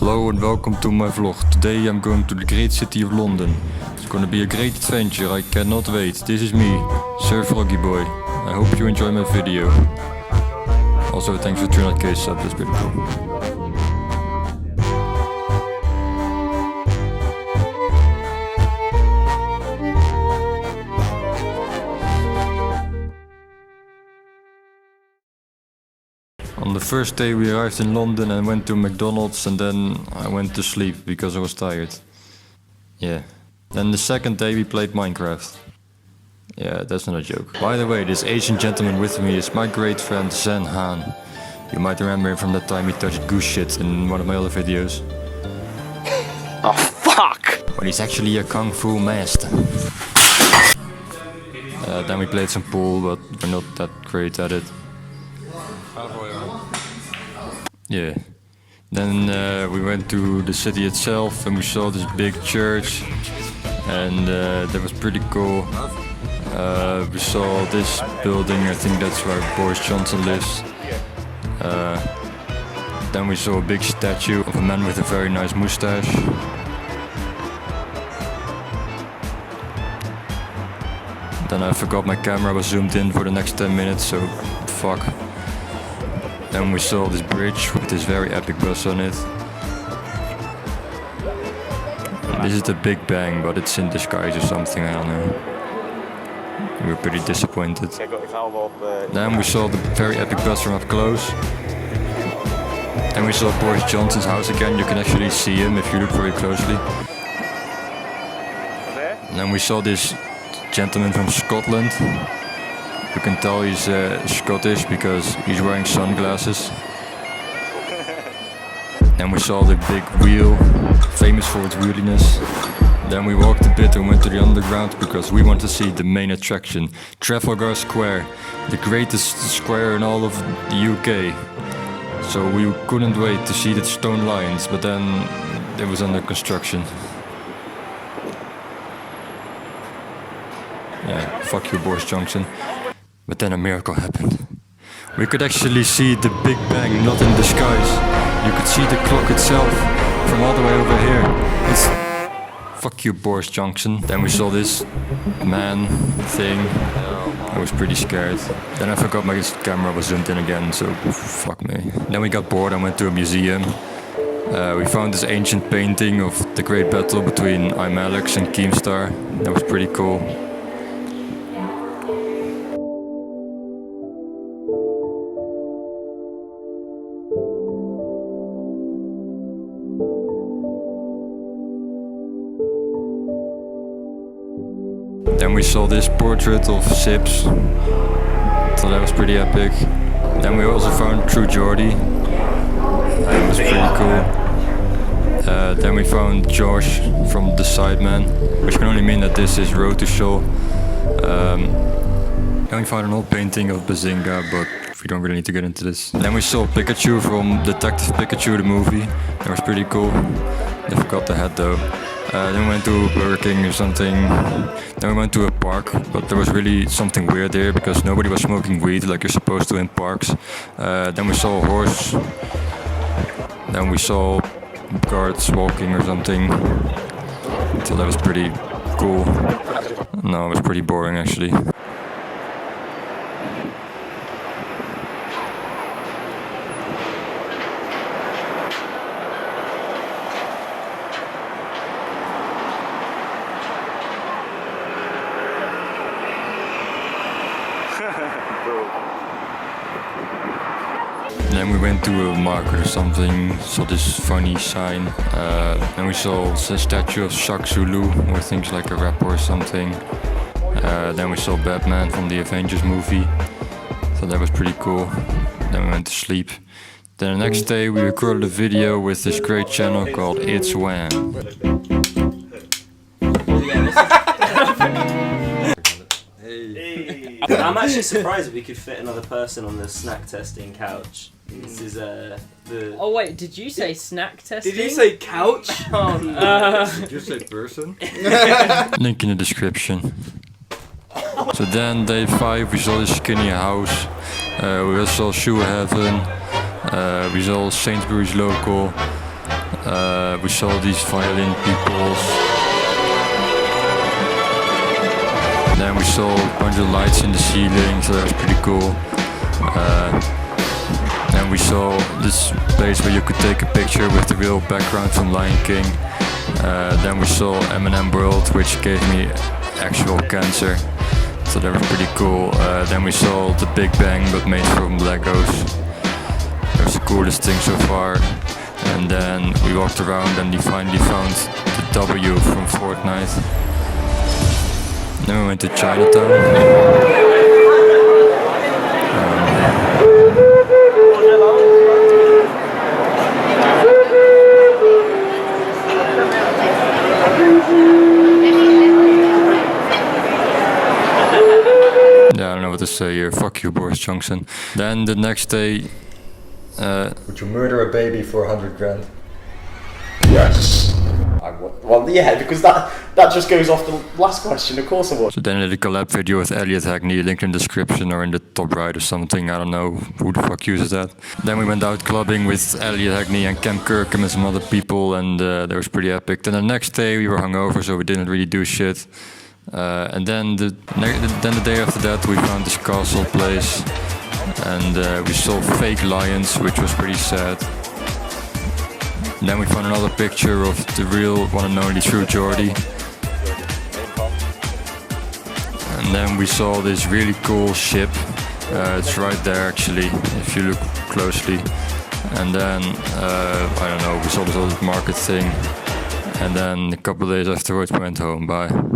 Hello and welcome to my vlog. Today I'm going to the great city of London. It's gonna be a great adventure, I cannot wait. This is me, 𝗂𝗏𝗏𝗶𝗆. I hope you enjoy my video. Also thanks for 300k subs, that's pretty cool. On the first day we arrived in London and went to McDonald's, and then I went to sleep because I was tired. Yeah. Then the second day we played Minecraft. Yeah, that's not a joke. By the way, this Asian gentleman with me is my great friend 𝗂𝗏. You might remember him from the time he touched goose shit in one of my other videos. Oh fuck! But he's actually a kung fu master. Then we played some pool, but we're not that great at it. Yeah. Then we went to the city itself and we saw this big church, and that was pretty cool. We saw this building, I think that's where Boris Johnson lives. Then we saw a big statue of a man with a very nice moustache. Then I forgot my camera was zoomed in for the next 10 minutes, so fuck. Then we saw this bridge with this very epic bus on it. This is the Big Bang, but it's in disguise or something, I don't know. We were pretty disappointed. Then we saw the very epic bus from up close. Then we saw Boris Johnson's house again. You can actually see him if you look very closely. And then we saw this gentleman from Scotland. You can tell he's Scottish because he's wearing sunglasses. Then we saw the big wheel, famous for its wheeliness. Then we walked a bit and went to the underground because we want to see the main attraction, Trafalgar Square, the greatest square in all of the UK. So we couldn't wait to see the stone lions, but then it was under construction. Yeah, fuck you, Boris Johnson. But then a miracle happened. We could actually see the Big Bang not in disguise. You could see the clock itself from all the way over here. It's... Fuck you, Boris Johnson. Then we saw this man thing. I was pretty scared. Then I forgot my camera was zoomed in again, so fuck me. Then we got bored and went to a museum. We found this ancient painting of the great battle between 𝗓𝘗𝗄𝗃 and 𝗂𝗶𝘁𝗵. That was pretty cool. Then we saw this portrait of 𝗂𝗶𝘁. So that was pretty epic. Then we also found True Geordie. That was pretty cool. Then we found Josh from The Sideman, which can only mean that this is Road to Show. Then we found an old painting of Bazinga, but we don't really need to get into this. Then we saw Pikachu from Detective Pikachu, the movie. That was pretty cool. I forgot the hat though. Then we went to Burger King or something. Then we went to a park, but there was really something weird there because nobody was smoking weed like you're supposed to in parks. Then we saw a horse. Then we saw guards walking or something. So that was pretty cool. No, it was pretty boring actually. Then we went to a market or something, saw this funny sign, and we saw a statue of Shaq Zulu, who I think is like a rapper or something. Then we saw Batman from the Avengers movie, so that was pretty cool. Then we went to sleep. Then the next day we recorded a video with this great channel called 𝗂𝗏𝗏𝗶. I'm actually surprised that we could fit another person on the snack testing couch. This is the... Oh wait, did you say snack testing? Did you say couch? Oh no. Did you say person? Link in the description. So then day 5 we saw this skinny house. We also saw Shoe Heaven. We saw Sainsbury's local. we saw these violin peoples. Then we saw a bunch of lights in the ceiling, so that was pretty cool. Then we saw this place where you could take a picture with the real background from Lion King. Then we saw Eminem World, which gave me actual cancer. So that was pretty cool. Then we saw the Big Bang, but made from Legos. That was the coolest thing so far. And then we walked around and we finally found the W from Fortnite. Then we went to Chinatown. Yeah, I don't know what to say here. Fuck you, Boris Johnson. Then the next day... Would you murder a baby for 100 grand? Yes. I would. Well, yeah, because that just goes off the last question. Of course I would. So then I did a collab video with 𝗂𝘁𝘁, link in the description or in the top right or something. I don't know who the fuck uses that. Then we went out clubbing with 𝗂𝘁𝘁 and 𝗂𝘀𝗶𝗰 and some other people, and that was pretty epic. Then the next day we were hungover, so we didn't really do shit. And then the day after that we found this castle place, and we saw fake lions, which was pretty sad. And then we found another picture of the real one and only true Geordie. And then we saw this really cool ship. It's right there actually, if you look closely. And then, I don't know, we saw this other market thing. And then a couple of days afterwards we went home. Bye.